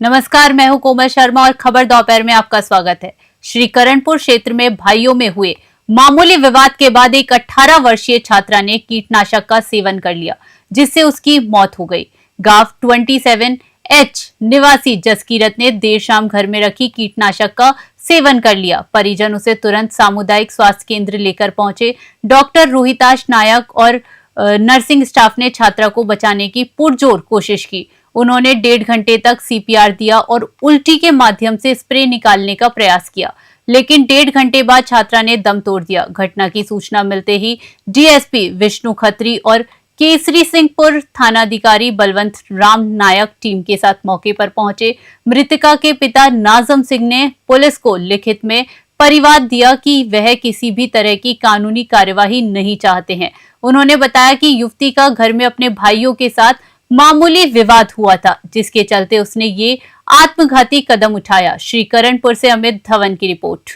नमस्कार, मैं हूं कोमल शर्मा और खबर दोपहर में आपका स्वागत है। श्री करणपुर क्षेत्र में भाइयों में हुए मामूली विवाद के बाद एक 18 वर्षीय छात्रा ने कीटनाशक का सेवन कर लिया, जिससे उसकी मौत हो गई। गांव 27H निवासी जसकीरत ने देर शाम घर में रखी कीटनाशक का सेवन कर लिया। परिजन उसे तुरंत सामुदायिक स्वास्थ्य केंद्र लेकर पहुंचे। डॉक्टर रोहिताश नायक और नर्सिंग स्टाफ ने छात्रा को बचाने की पुरजोर कोशिश की। उन्होंने 1.5 घंटे तक CPR दिया और उल्टी के माध्यम से स्प्रे निकालने का प्रयास किया, लेकिन 1.5 घंटे बाद छात्रा ने दम तोड़ दिया। घटना की सूचना मिलते ही DSP विष्णु खत्री और केसरी सिंहपुर थानाधिकारी बलवंत राम नायक टीम के साथ मौके पर पहुंचे। मृतका के पिता नाजम सिंह ने पुलिस को लिखित में परिवाद दिया कि वह किसी भी तरह की कानूनी कार्यवाही नहीं चाहते हैं। उन्होंने बताया कि युवती का घर में अपने भाइयों के साथ मामूली विवाद हुआ था, जिसके चलते उसने ये आत्मघाती कदम उठाया। श्री करणपुर से अमित धवन की रिपोर्ट।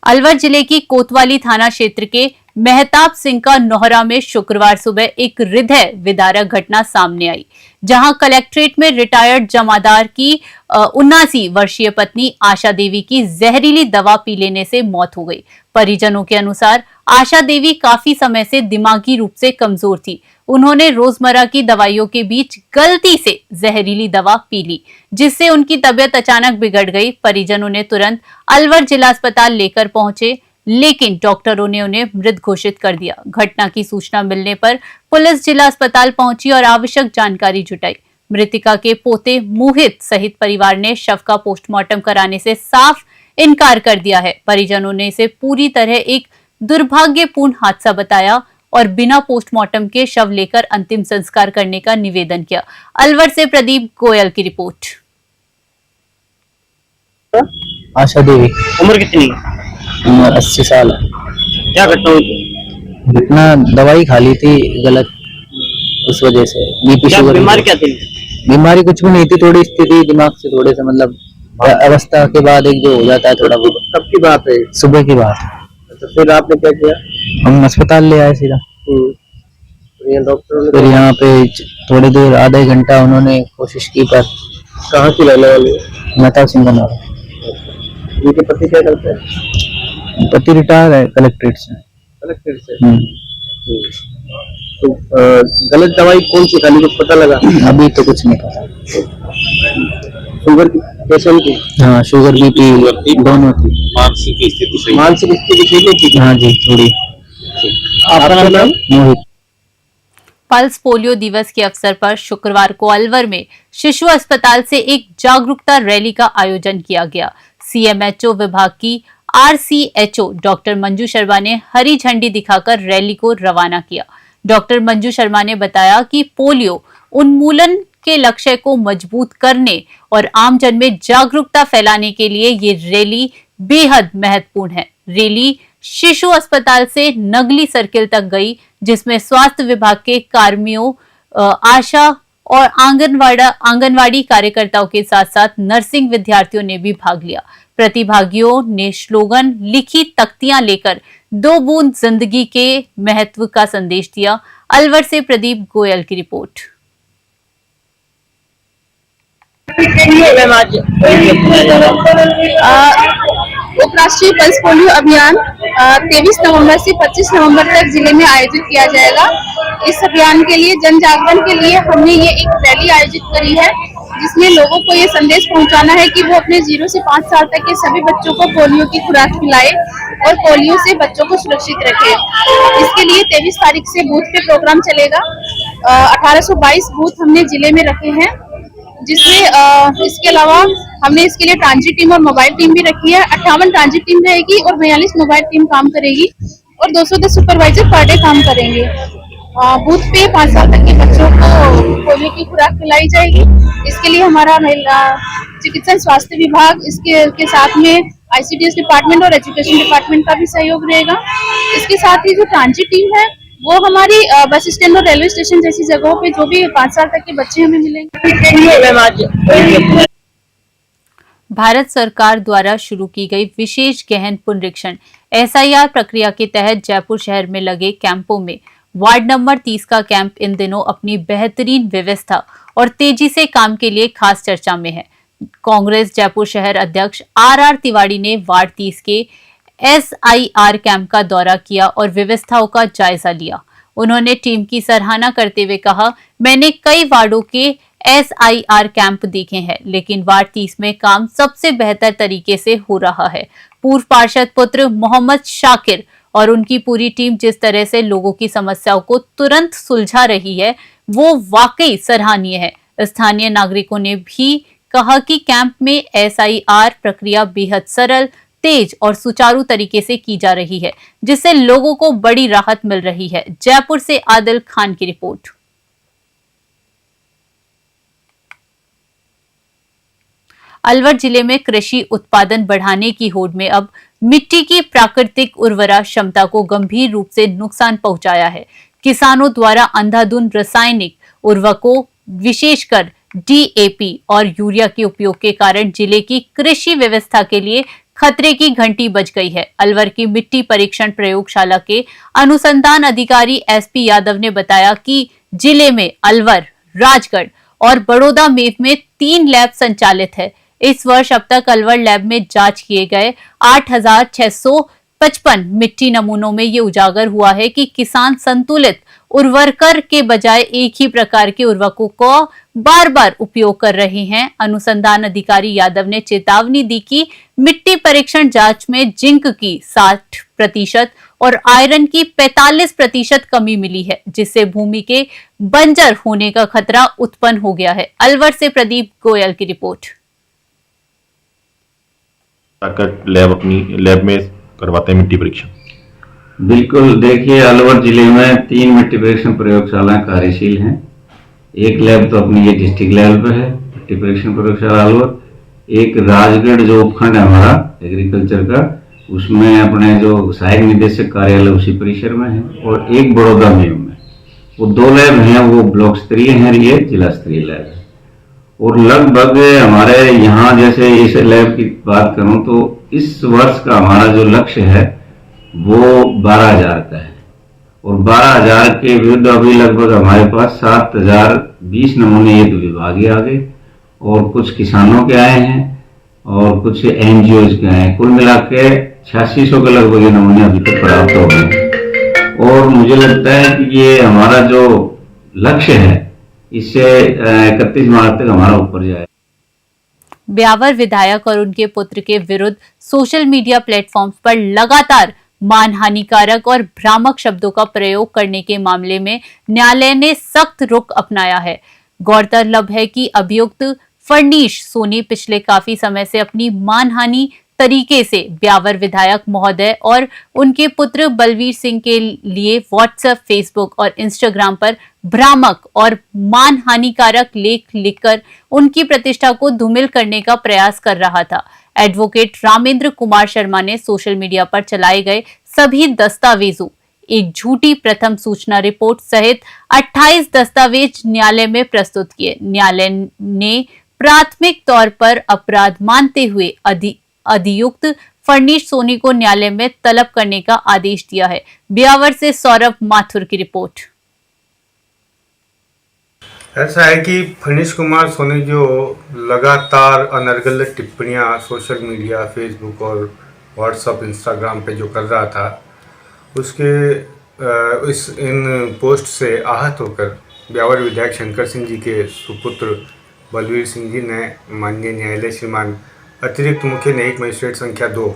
अलवर जिले की कोतवाली थाना क्षेत्र के मेहताब सिंह का नोहरा में शुक्रवार सुबह एक हृदय विदारक घटना सामने आई, जहां कलेक्ट्रेट में रिटायर्ड जमादार की 79 वर्षीय पत्नी आशा देवी की जहरीली दवा पी लेने से मौत हो गई। परिजनों के अनुसार आशा देवी काफी समय से दिमागी रूप से कमजोर थी। उन्होंने रोजमर्रा की दवाइयों के बीच गलती से जहरीली दवा पी ली, जिससे उनकी तबीयत अचानक बिगड़ गई। परिजनों ने तुरंत अलवर जिला अस्पताल लेकर पहुंचे, लेकिन डॉक्टरों ने उन्हें मृत घोषित कर दिया। घटना की सूचना मिलने पर पुलिस जिला अस्पताल पहुंची और आवश्यक जानकारी जुटाई। मृतिका के पोते मोहित सहित परिवार ने शव का पोस्टमार्टम कराने से साफ इनकार कर दिया है। परिजनों ने इसे पूरी तरह एक दुर्भाग्यपूर्ण हादसा बताया और बिना पोस्टमार्टम के शव लेकर अंतिम संस्कार करने का निवेदन किया। अलवर से प्रदीप गोयल की रिपोर्ट। आशा देवी उम्र कितनी? उम्र 80 साल है। क्या घटना हुई थी? घटना दवाई खा ली थी गलत, उस वजह से बीपी शुगर। बीमारी क्या थी? बीमारी कुछ भी नहीं थी, थोड़ी स्थिति दिमाग से थोड़े से मतलब अवस्था के बाद एक जो हो जाता है थोड़ा बहुत। कब की बात है? सुबह की बात। तो फिर आपने क्या किया? हम अस्पताल ले आए सीधा। डॉक्टर फिर यहाँ पे थोड़ी देर आधा एक घंटा उन्होंने कोशिश की, पर कहाँ की रहने वाली? मेहताब सिंह का नाम। उनके पति क्या करते हैं? पति रिटायर है कलेक्ट्रेट से। कलेक्ट्रेट से? तो गलत दवाई कौन सी खाली, कुछ पता लगा? अभी तो कुछ नहीं पता। शुगर की पेशेंट थी? हाँ, शुगर बीपी दोनों थी। मानसिक स्थिति ठीक थी? हाँ जी, थोड़ी। आपका नाम? मोहित। पल्स पोलियो दिवस के अवसर पर शुक्रवार को अलवर में शिशु अस्पताल से एक जागरूकता रैली का आयोजन किया गया। CMHO विभाग की RCHO डॉक्टर मंजू शर्मा ने हरी झंडी दिखाकर रैली को रवाना किया। डॉक्टर मंजू शर्मा ने बताया कि पोलियो उन्मूलन के लक्ष्य को मजबूत करने और आमजन में जागरूकता फैलाने के लिए ये रैली बेहद महत्वपूर्ण है। रैली शिशु अस्पताल से नगली सर्किल तक गई, जिसमें स्वास्थ्य विभाग के कर्मियों, आशा और आंगनवाड़ी कार्यकर्ताओं के साथ साथ नर्सिंग विद्यार्थियों ने भी भाग लिया। प्रतिभागियों ने स्लोगन लिखी तख्तियां लेकर 2 बूंद जिंदगी के महत्व का संदेश दिया। अलवर से प्रदीप गोयल की रिपोर्ट। उपराष्ट्रीय पल्स पोलियो अभियान 23 नवंबर से 25 नवंबर तक जिले में आयोजित किया जाएगा। इस अभियान के लिए जन जागरण के लिए हमने ये एक रैली आयोजित करी है, जिसमें लोगों को ये संदेश पहुंचाना है कि वो अपने 0 से 5 साल तक के सभी बच्चों को पोलियो की खुराक पिलाए और पोलियो से बच्चों को सुरक्षित रखे। इसके लिए 23 तारीख से बूथ पे प्रोग्राम चलेगा। 1822 बूथ हमने जिले में रखे हैं, जिसमें इसके अलावा हमने इसके लिए ट्रांजिट टीम और मोबाइल टीम भी रखी है। 58 ट्रांजिट टीम रहेगी और 42 मोबाइल टीम काम करेगी और 210 सुपरवाइजर पर डे काम करेंगे। बूथ पे 5 साल तक के बच्चों को पोलियो की खुराक पिलाई जाएगी। इसके लिए हमारा महिला चिकित्सा स्वास्थ्य विभाग, इसके साथ में ICDS डिपार्टमेंट और एजुकेशन डिपार्टमेंट का भी सहयोग रहेगा। इसके साथ ही जो ट्रांजिट टीम है वो हमारी बस स्टैंड और रेलवे स्टेशन जैसी जगहों पे जो भी 5 साल तक के बच्चे हमें मिलेंगे। भारत सरकार द्वारा शुरू की गई विशेष गहन पुनरीक्षण SIR प्रक्रिया के तहत जयपुर शहर में लगे कैंपों में वार्ड नंबर 30 का कैंप इन दिनों अपनी बेहतरीन व्यवस्था और तेजी से काम के लिए खास चर्चा में है। कांग्रेस जयपुर शहर अध्यक्ष आर तिवारी ने वार्ड 30 के SIR कैंप का दौरा किया और व्यवस्थाओं का जायजा लिया। उन्होंने टीम की सराहना करते हुए कहा, मैंने कई वार्डों के SIR कैंप देखे हैं, लेकिन वार्ड 30 में काम सबसे बेहतर तरीके से हो रहा है। पूर्व पार्षद पुत्र मोहम्मद शाकिर और उनकी पूरी टीम जिस तरह से लोगों की समस्याओं को तुरंत सुलझा रही है, वो वाकई सराहनीय है। स्थानीय नागरिकों ने भी कहा कि कैंप में SIR प्रक्रिया बेहद सरल, तेज और सुचारू तरीके से की जा रही है, जिससे लोगों को बड़ी राहत मिल रही है। जयपुर से आदिल खान की रिपोर्ट। अलवर जिले में कृषि उत्पादन बढ़ाने की होड़ में अब मिट्टी की प्राकृतिक उर्वरा क्षमता को गंभीर रूप से नुकसान पहुंचाया है। किसानों द्वारा अंधाधुंध रासायनिक उर्वरकों, विशेषकर DAP और यूरिया के उपयोग के कारण जिले की कृषि व्यवस्था के लिए खतरे की घंटी बज गई है। अलवर की मिट्टी परीक्षण प्रयोगशाला के अनुसंधान अधिकारी SP यादव ने बताया कि जिले में अलवर, राजगढ़ और बड़ौदा में 3 लैब संचालित है। इस वर्ष अब तक अलवर लैब में जांच किए गए 8,655 मिट्टी नमूनों में ये उजागर हुआ है कि किसान संतुलित उर्वरकर के बजाय एक ही प्रकार के उर्वरकों को बार बार उपयोग कर रहे हैं। अनुसंधान अधिकारी यादव ने चेतावनी दी कि मिट्टी परीक्षण जांच में जिंक की 60% और आयरन की 45% कमी मिली है, जिससे भूमि के बंजर होने का खतरा उत्पन्न हो गया है। अलवर से प्रदीप गोयल की रिपोर्ट। लैब अपनी लैब में करवाते हैं मिट्टी परीक्षण। बिल्कुल, देखिए अलवर जिले में 3 मिट्टी परीक्षण प्रयोगशालाएं कार्यशील हैं। एक लैब तो अपनी ये डिस्ट्रिक्ट लेवल पे है, मिट्टी परीक्षण प्रयोगशाला अलवर। एक राजगढ़ जो उपखंड है हमारा एग्रीकल्चर का, उसमें अपने जो सहायक निदेशक कार्यालय उसी परिसर में है, और एक बड़ौदा में वो 2 लैब हैं, वो ब्लॉक स्तरीय हैं, ये जिला स्तरीय लैब है। और लगभग हमारे यहाँ जैसे इस लैब की बात करूं तो इस वर्ष का हमारा जो लक्ष्य है वो 12,000 का है, और 12,000 के विरुद्ध अभी लगभग हमारे पास 7,020 नमूने एक विभागीय आ गए, और कुछ किसानों के आए हैं और कुछ NGOs के आए हैं। कुल मिला के 8600 के लगभग ये नमूने अभी तक प्राप्त हो गए, और मुझे लगता है कि ये हमारा जो लक्ष्य है इससे 31 मार्च तक हमारा ऊपर जाए। ब्यावर विधायक और उनके पुत्र के विरुद्ध सोशल मीडिया प्लेटफॉर्म्स पर लगातार मानहानिकारक और भ्रामक शब्दों का प्रयोग करने के मामले में न्यायालय ने सख्त रुख अपनाया है। गौरतलब है कि अभियुक्त फर्नीश सोनी पिछले काफी समय से अपनी मानहानि तरीके से ब्यावर विधायक महोदय और उनके पुत्र बलवीर सिंह के लिए व्हाट्सएप, फेसबुक और इंस्टाग्राम पर भ्रामक और मानहानिकारक लेख लिखकर उनकी प्रतिष्ठा को धूमिल करने का प्रयास कर रहा था। एडवोकेट रामेंद्र कुमार शर्मा ने सोशल मीडिया पर चलाए गए सभी दस्तावेजों, एक झूठी प्रथम सूचना रिपोर्ट सहित 28 दस्तावेज न्यायालय में प्रस्तुत किए। न्यायालय ने प्राथमिक तौर पर अपराध मानते हुए अभियुक्त फर्नीश सोनी को न्यायालय में तलब करने का आदेश दिया है। ब्यावर से सौरभ माथुर की रिपोर्ट। ऐसा है कि फर्नीश कुमार सोनी जो लगातार अनर्गल टिप्पणियां सोशल मीडिया, फेसबुक और व्हाट्सएप, इंस्टाग्राम पे जो कर रहा था, उसके इन पोस्ट से आहत होकर ब्यावर विधायक शंकर सिंह जी के सुपुत्र बलवीर सिंह जी ने माननीय न्यायालय श्रीमान अतिरिक्त मुख्य न्यायिक मजिस्ट्रेट संख्या 2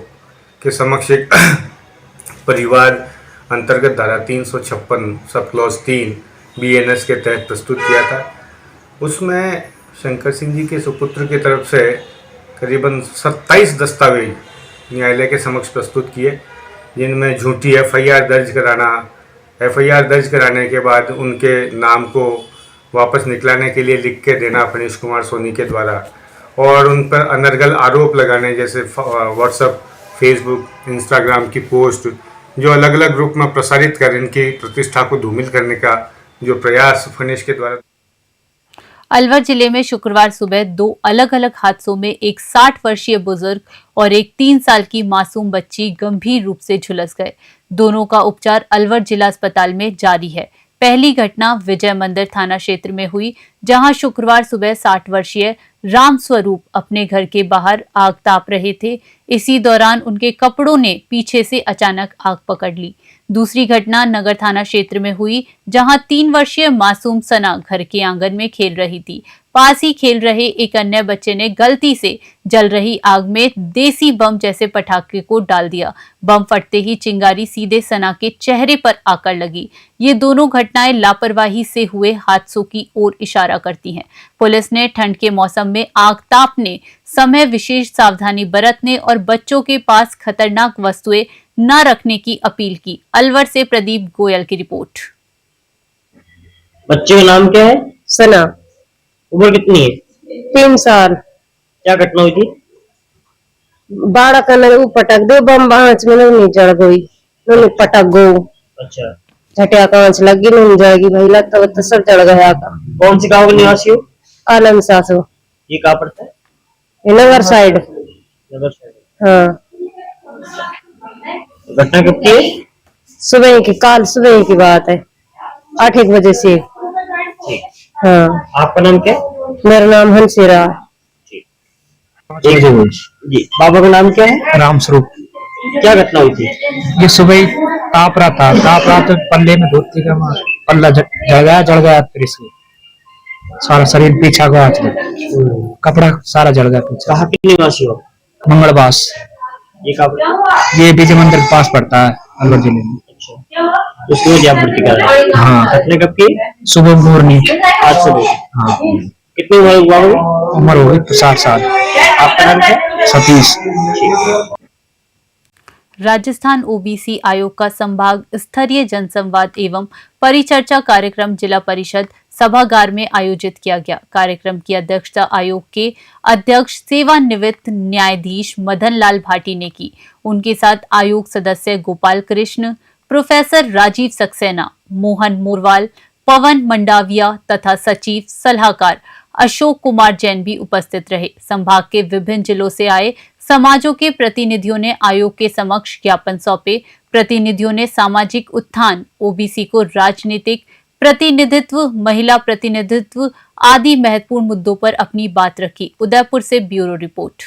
के समक्ष एक परिवार अंतर्गत धारा 356 सब क्लॉज 3 BNS के तहत प्रस्तुत किया था। उसमें शंकर सिंह जी के सुपुत्र की तरफ से करीबन 27 दस्तावेज न्यायालय के समक्ष प्रस्तुत किए, जिनमें झूठी FIR दर्ज कराना, FIR दर्ज कराने के बाद उनके नाम को वापस निकलाने के लिए लिख के देना फर्नीश कुमार सोनी के द्वारा, और उन पर अनर्गल आरोप लगाने, जैसे व्हाट्सएप, फेसबुक, इंस्टाग्राम की पोस्ट जो अलग अलग रूप में प्रसारित कर इनकी प्रतिष्ठा को धूमिल करने का जो प्रयास फर्नीश के द्वारा। अलवर जिले में शुक्रवार सुबह 2 अलग अलग हादसों में एक 60 वर्षीय बुजुर्ग और एक 3 साल की मासूम बच्ची गंभीर रूप से झुलस गए। दोनों का उपचार अलवर जिला अस्पताल में जारी है। पहली घटना विजय मंदिर थाना क्षेत्र में हुई, जहां शुक्रवार सुबह 60 वर्षीय राम स्वरूप अपने घर के बाहर आग ताप रहे थे। इसी दौरान उनके कपड़ों ने पीछे से अचानक आग पकड़ ली। दूसरी घटना नगर थाना क्षेत्र में हुई, जहां 3 वर्षीय मासूम सना घर के आंगन में खेल रही थी। पास ही खेल रहे एक अन्य बच्चे ने गलती से जल रही आग में देसी बम जैसे पटाखे को डाल दिया। बम फटते ही चिंगारी सीधे सना के चेहरे पर आकर लगी। ये दोनों घटनाएं लापरवाही से हुए हादसों की ओर इशारा करती हैं। पुलिस ने ठंड के मौसम में आग तापने समय विशेष सावधानी बरतने और बच्चों के पास खतरनाक वस्तुएं न रखने की अपील की। अलवर से प्रदीप गोयल की रिपोर्ट। बच्चे का नाम क्या है? सना, उम्र कितनी है? 3 साल। क्या घटना हुई थी? बाड़ा कलर वो पटक दो बम, बाँच में नहीं जड़ गई, नहीं पटक गो। अच्छा, झटिया कांच लगी, नहीं जड़गी भाई, लगता तो सब जड़ गया का। कौन सी गाँव के निवासी हो? आलम सासो, ये कहाँ पड़ता है? ये नगर साइड। नगर साइड। हाँ, घटना कब की है? सुबह की, काल सुबह की बात है, 8-1 बजे से। हाँ, आपका नाम क्या है? मेरा नाम हंसीरा। एक सेकंड जी। बाबा का नाम क्या है? राम स्वरूप। क्या घटना हुई थी? ये सुबह ही ताप रहा तो पल्ले में धोती का मार पल्ला जल गया फिर इसके सारा शरीर पीछा को हाथ में कपड़ा सारा जल गया पीछा। कहाँ के निवासी हो? मंगलबास। ये कहाँ पर? ये विजय मंदिर के पास पड़ता है, अलवर जिले में। अच्छा, उसकी वजह आप भर्ती कर रहे हैं? हाँ, घटना कब की? सुबह मॉर्निंग। आज सुबह। हाँ, कितनी उम्र हुआ होगी? उम्र हो गई 60 साल। आपका नाम क्या? सतीश। राजस्थान ओबीसी आयोग का संभाग स्तरीय जनसंवाद एवं परिचर्चा कार्यक्रम जिला परिषद सभागार में आयोजित किया गया। कार्यक्रम की अध्यक्षता आयोग के अध्यक्ष सेवानिवृत्त न्यायाधीश मदन लाल भाटी ने की। उनके साथ आयोग सदस्य गोपाल कृष्ण, प्रोफेसर राजीव सक्सेना, मोहन मोरवाल, पवन मंडाविया तथा सचिव सलाहकार अशोक कुमार जैन भी उपस्थित रहे। संभाग के विभिन्न जिलों से आए समाजों के प्रतिनिधियों ने आयोग के समक्ष ज्ञापन सौंपे। प्रतिनिधियों ने सामाजिक उत्थान, ओबीसी को राजनीतिक प्रतिनिधित्व, महिला प्रतिनिधित्व आदि महत्वपूर्ण मुद्दों पर अपनी बात रखी। उदयपुर से ब्यूरो रिपोर्ट।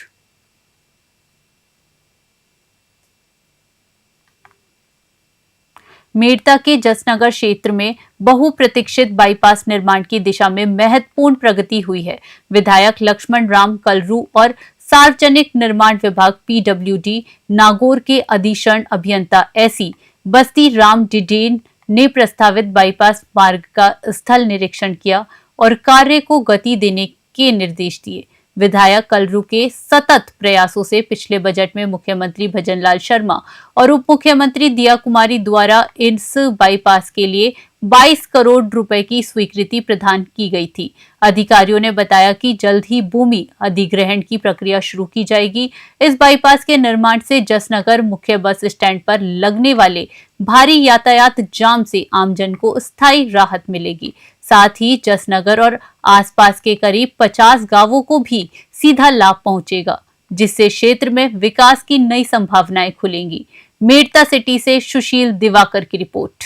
मेड़ता के जसनगर क्षेत्र में बहुप्रतीक्षित बाईपास निर्माण की दिशा में महत्वपूर्ण प्रगति हुई है। विधायक लक्ष्मण राम कलरू और सार्वजनिक निर्माण विभाग पीडब्ल्यूडी नागौर के अधीक्षण अभियंता एसी बस्ती राम डिडेन ने प्रस्तावित बाईपास मार्ग का स्थल निरीक्षण किया और कार्य को गति देने के निर्देश दिए। विधायक कलरू के सतत प्रयासों से पिछले बजट में मुख्यमंत्री भजनलाल शर्मा और उप मुख्यमंत्री दिया कुमारी द्वारा इस बाईपास के लिए 22 करोड़ रुपए की स्वीकृति प्रदान की गई थी। अधिकारियों ने बताया कि जल्द ही भूमि अधिग्रहण की प्रक्रिया शुरू की जाएगी। इस बाईपास के निर्माण से जसनगर मुख्य बस स्टैंड पर लगने वाले भारी यातायात जाम से आमजन को स्थायी राहत मिलेगी। साथ ही जसनगर और आसपास के करीब 50 गांवों को भी सीधा लाभ पहुंचेगा, जिससे क्षेत्र में विकास की नई संभावनाएं खुलेंगी। मेड़ता सिटी से सुशील दिवाकर की रिपोर्ट।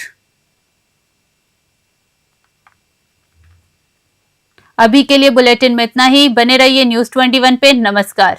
अभी के लिए बुलेटिन में इतना ही। बने रहिए न्यूज़ 21 पे। नमस्कार।